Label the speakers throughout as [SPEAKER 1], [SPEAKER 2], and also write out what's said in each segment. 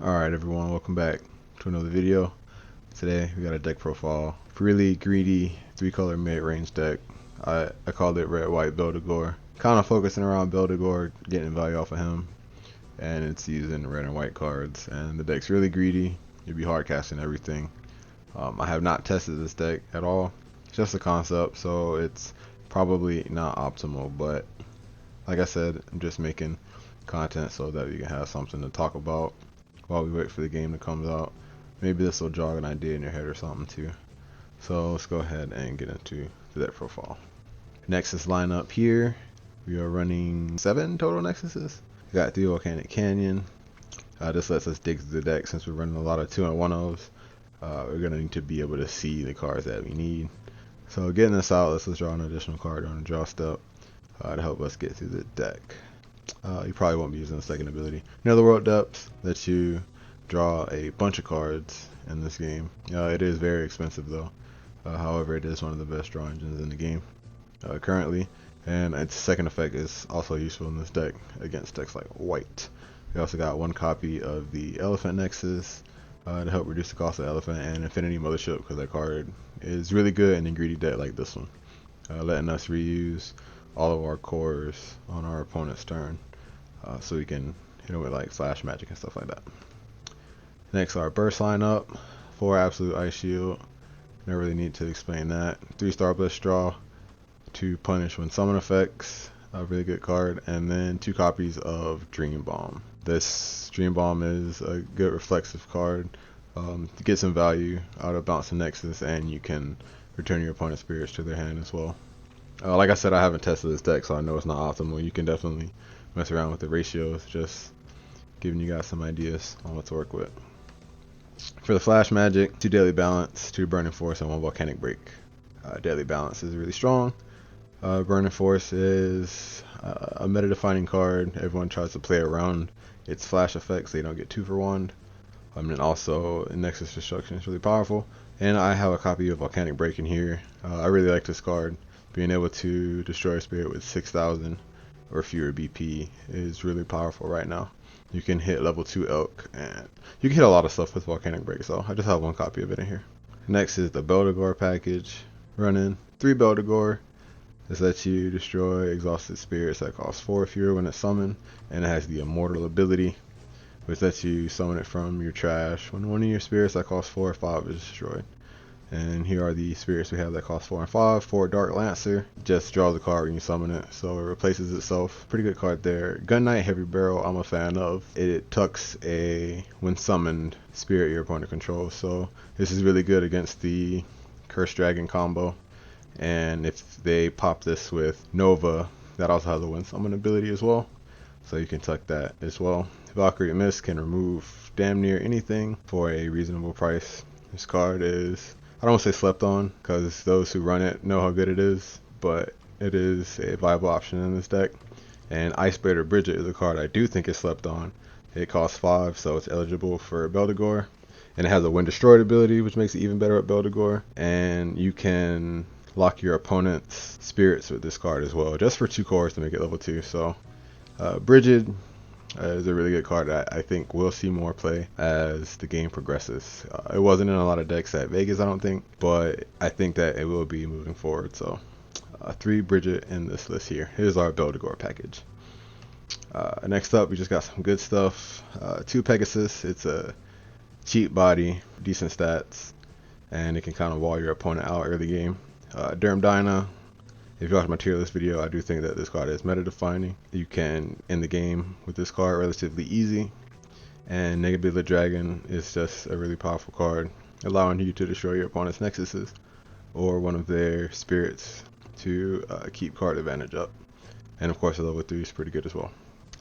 [SPEAKER 1] Alright everyone, welcome back to another video. Today we got a deck profile. Really greedy 3-color mid-range deck. I called it Red White Beldegor. Kind of focusing around Beldegor, getting value off of him. And it's using red and white cards. And the deck's really greedy. You'll be hard casting everything. I have not tested this deck at all. It's just a concept, so it's probably not optimal. But like I said, I'm just making content so that we can have something to talk about while we wait for the game to come out. Maybe this will jog an idea in your head or something too. So let's go ahead and get into the deck profile. Nexus lineup here. We are running 7 total Nexuses. We got 3 Volcanic Canyon. This lets us dig through the deck since we're running a lot of 2 and 1-ofs. We're going to need to be able to see the cards that we need. So getting this out, let's draw an additional card on the draw step to help us get through the deck. You probably won't be using the second ability. Netherworld Depths lets you draw a bunch of cards in this game. It is very expensive though. However, it is one of the best draw engines in the game currently. And its second effect is also useful in this deck against decks like White. We also got 1 copy of the Elephant Nexus to help reduce the cost of Elephant, and Infinity Mothership because that card is really good in a greedy deck like this one. Letting us reuse all of our cores on our opponent's turn, so we can hit them with like flash magic and stuff like that. Next, our burst lineup: 4 absolute ice shield. Never really need to explain that. 3 star bliss draw to punish when summon effects. A really good card, and then 2 copies of Dream Bomb. This Dream Bomb is a good reflexive card to get some value out of bouncing Nexus, and you can return your opponent's spirits to their hand as well. Like I said, I haven't tested this deck, so I know it's not optimal. You can definitely mess around with the ratios, just giving you guys some ideas on what to work with. For the flash magic, 2 Daily Balance, 2 Burning Force, and 1 Volcanic Break. Daily Balance is really strong. Burning Force is a meta-defining card. Everyone tries to play around its flash effects so you don't get 2 for 1. And also Nexus Destruction is really powerful. And I have a copy of Volcanic Break in here. I really like this card. Being able to destroy a spirit with 6,000 or fewer BP is really powerful right now. You can hit level 2 Elk, and you can hit a lot of stuff with Volcanic Break, so I just have 1 copy of it in here. Next is the Beldegor package. Running 3 Beldegor. This lets you destroy exhausted spirits that cost 4 fewer when it's summoned, and it has the Immortal ability, which lets you summon it from your trash when one of your spirits that costs 4 or 5 is destroyed. And here are the spirits we have that cost 4 and 5. 4 Dark Lancer, just draws a card when you summon it, so it replaces itself. Pretty good card there. Gun Knight Heavy Barrel, I'm a fan of. It tucks a when summoned spirit your opponent controls, so this is really good against the Cursed Dragon combo. And if they pop this with Nova, that also has a when summon ability as well, so you can tuck that as well. Valkyrie Mist can remove damn near anything for a reasonable price. This card is, I don't want to say slept on, because those who run it know how good it is, but it is a viable option in this deck. And Icebreaker Bridget is a card I do think is slept on. It costs 5, so it's eligible for Beldegor. And it has a When Destroyed ability, which makes it even better at Beldegor. And you can lock your opponent's spirits with this card as well, just for 2 cores to make it level 2. So Bridget is a really good card that I think we'll see more play as the game progresses. It wasn't in a lot of decks at Vegas, I don't think, but I think that it will be moving forward. So 3 Bridget in this list here. Here's our Beldegor package. Next up, we just got some good stuff. 2 Pegasus. It's a cheap body, decent stats, and it can kind of wall your opponent out early game. Derm Dyna. If you watch my tier list video, I do think that this card is meta defining. You can end the game with this card relatively easy. And Negability Dragon is just a really powerful card, allowing you to destroy your opponent's Nexuses or one of their spirits to keep card advantage up. And of course, the level 3 is pretty good as well.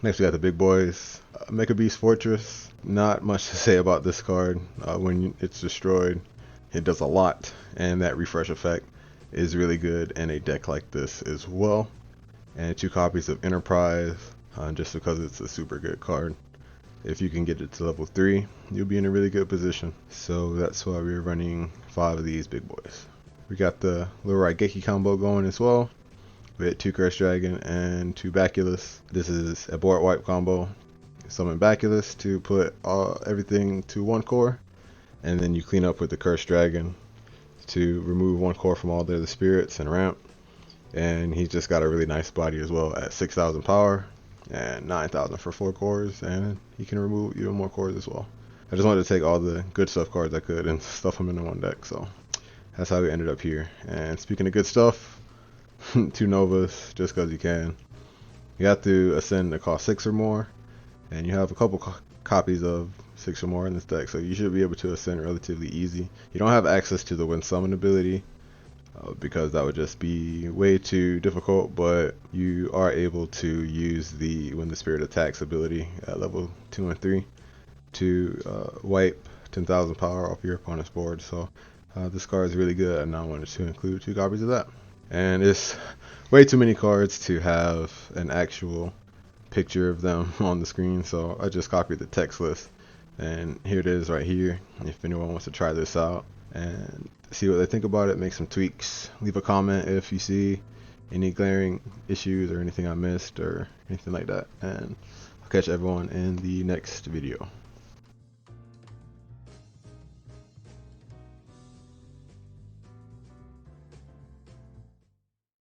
[SPEAKER 1] Next, we got the big boys. Mecha Beast Fortress. Not much to say about this card. When it's destroyed, it does a lot, and that refresh effect is really good in a deck like this as well. And 2 copies of Enterprise, just because it's a super good card. If you can get it to level 3, you'll be in a really good position. So that's why we're running 5 of these big boys. We got the Little Raigeki combo going as well, with 2 Cursed Dragon and 2 Baculus. This is a board wipe combo. summon Beldegor to put everything to 1 core, and then you clean up with the Cursed Dragon to remove 1 core from all the other spirits and ramp. And he's just got a really nice body as well at 6,000 power and 9,000 for 4 cores, and he can remove even more cores as well. I just wanted to take all the good stuff cards I could and stuff them into one deck, so that's how we ended up here. And speaking of good stuff, 2 Novas just because you can. You have to ascend to cost 6 or more, and you have a couple copies of 6 or more in this deck, so you should be able to ascend relatively easy. You don't have access to the Wind Summon ability, because that would just be way too difficult, but you are able to use the When the Spirit Attacks ability at level 2 and 3 to wipe 10,000 power off your opponent's board. So this card is really good, and I wanted to include 2 copies of that. And it's way too many cards to have an actual picture of them on the screen, so I just copied the text list, and here it is right here if anyone wants to try this out and see what they think about it, make some tweaks. Leave a comment if you see any glaring issues or anything I missed or anything like that, and I'll catch everyone in the next video.